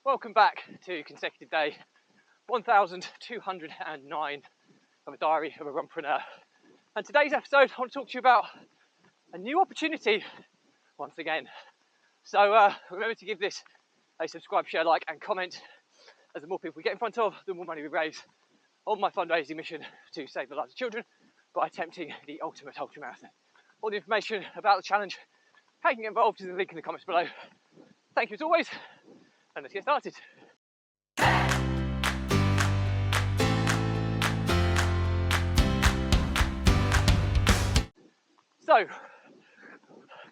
Welcome back to consecutive day 1209 of a diary of a runpreneur. And today's episode, I want to talk to you about a new opportunity once again. So remember to give this a subscribe, share, like, and comment, as the more people we get in front of, the more money we raise on my fundraising mission to save the lives of children by attempting the ultimate ultramarathon. All the information about the challenge, how you can get involved, is in the link in the comments below. Thank you as always, and let's get started. So,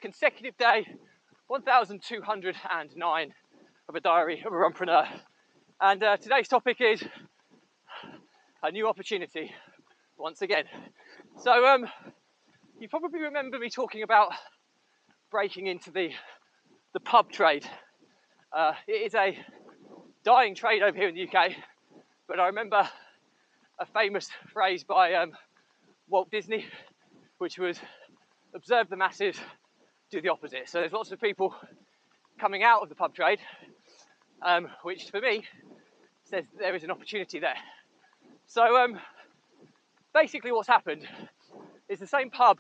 consecutive day 1209 of a diary of a runpreneur, and today's topic is a new opportunity once again. So you probably remember me talking about breaking into the pub trade. It is a dying trade over here in the UK, but I remember a famous phrase by Walt Disney, which was observe the masses, do the opposite. So there's lots of people coming out of the pub trade, which for me says there is an opportunity there. So basically what's happened is the same pub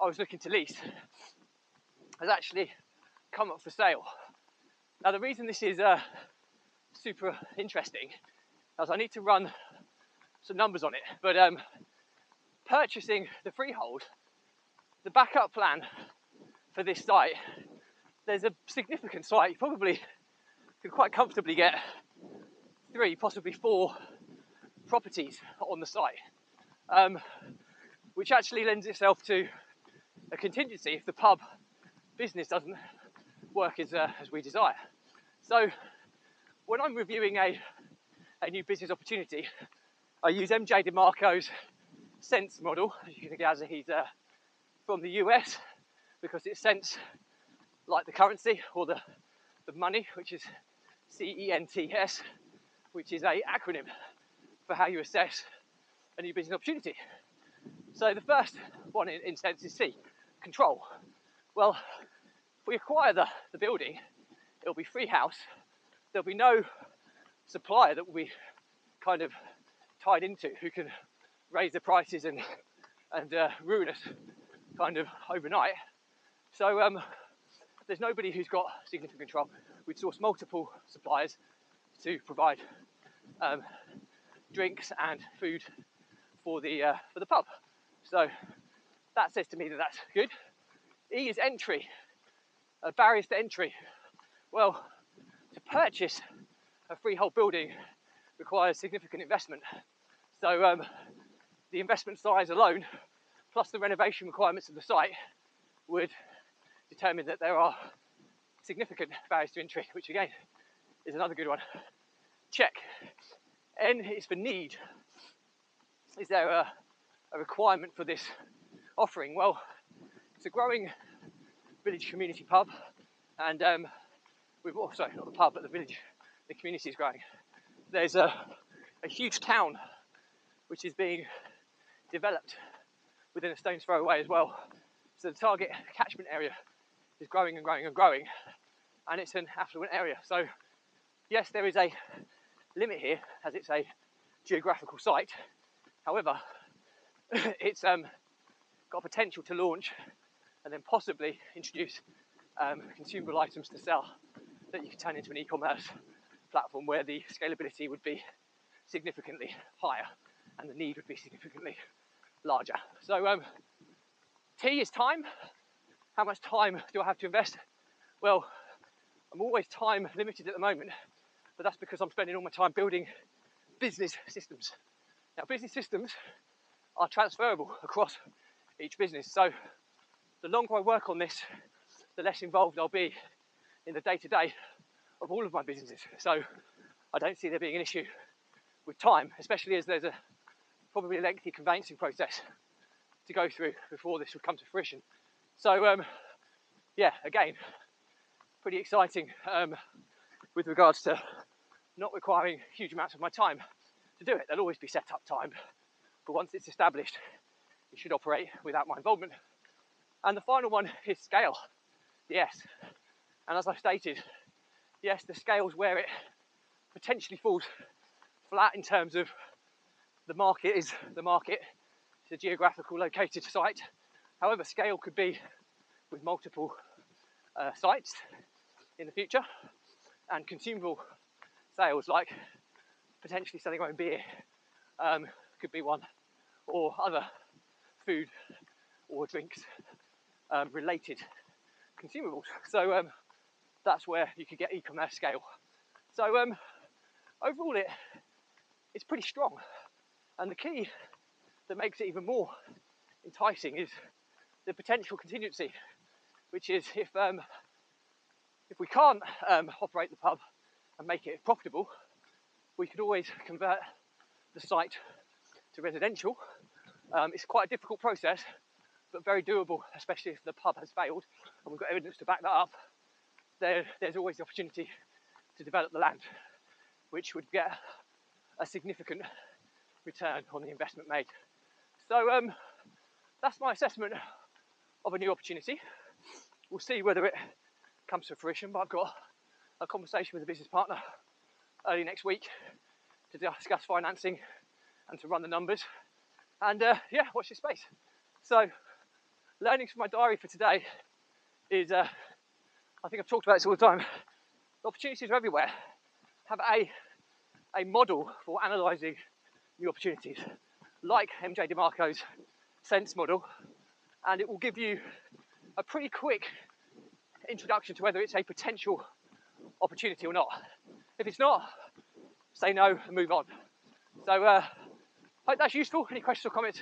I was looking to lease has actually come up for sale. Now the reason this is super interesting is I need to run some numbers on it, but purchasing the freehold, the backup plan for this site, there's a significant site. You probably could quite comfortably get 3, possibly 4 properties on the site, which actually lends itself to a contingency if the pub business doesn't work as we desire. So when I'm reviewing a new business opportunity, I use MJ DeMarco's cents model. You can gather he's from the US, because it's cents like the currency or the money, which is CENTS, which is a acronym for how you assess a new business opportunity. So the first one in cents is C, control. Well, if we acquire the building, it'll be free house. There'll be no supplier that will be kind of tied into who can raise the prices and ruin us kind of overnight. So there's nobody who's got significant control. We'd source multiple suppliers to provide drinks and food for the pub. So that says to me that that's good. E is entry, barriers to entry. Well, to purchase a freehold building requires significant investment. So the investment size alone, plus the renovation requirements of the site, would determine that there are significant barriers to entry, which again is another good one. Check. N is for need. Is there a requirement for this offering? Well, it's a growing village community pub, and we've also, not the pub, but the village, the community is growing. There's a huge town which is being developed within a stone's throw away as well. So the target catchment area is growing and growing and growing, and it's an affluent area. So yes, there is a limit here as it's a geographical site. However, it's got potential to launch and then possibly introduce consumable items to sell that you can turn into an e-commerce platform where the scalability would be significantly higher and the need would be significantly larger. So T is time. How much time do I have to invest? Well, I'm always time limited at the moment, but that's because I'm spending all my time building business systems. Now, business systems are transferable across each business. So the longer I work on this, the less involved I'll be in the day-to-day of all of my businesses. So I don't see there being an issue with time, especially as there's probably a lengthy conveyancing process to go through before this would come to fruition. So yeah, again, pretty exciting with regards to not requiring huge amounts of my time to do it. There'll always be set up time, but once it's established, it should operate without my involvement. And the final one is scale, the S. And as I've stated, yes, the scales where it potentially falls flat in terms of the market is the market, it's a geographical located site. However, scale could be with multiple sites in the future, and consumable sales like potentially selling our own beer could be one, or other food or drinks related consumables. So that's where you could get e-commerce scale. So overall it's pretty strong, and the key that makes it even more enticing is the potential contingency, which is if we can't operate the pub and make it profitable, we could always convert the site to residential. It's quite a difficult process, but very doable, especially if the pub has failed and we've got evidence to back that up. There's always the opportunity to develop the land, which would get a significant return on the investment made. So that's my assessment of a new opportunity. We'll see whether it comes to fruition, but I've got a conversation with a business partner early next week to discuss financing and to run the numbers, and yeah, watch this space. So learnings from my diary for today is, I think I've talked about this all the time, the opportunities are everywhere. Have a model for analysing new opportunities, like MJ DeMarco's sense model, and it will give you a pretty quick introduction to whether it's a potential opportunity or not. If it's not, say no and move on. So hope that's useful. Any questions or comments,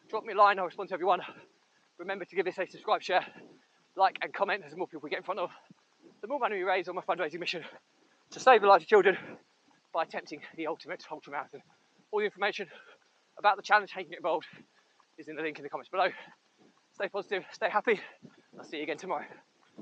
drop me a line, I'll respond to everyone. Remember to give this a subscribe, share, like and comment. As the more people we get in front of, the more money we raise on my fundraising mission to save the lives of children by attempting the ultimate ultramarathon. All the information about the challenge, how you can get involved, is in the link in the comments below. Stay positive, stay happy. I'll see you again tomorrow.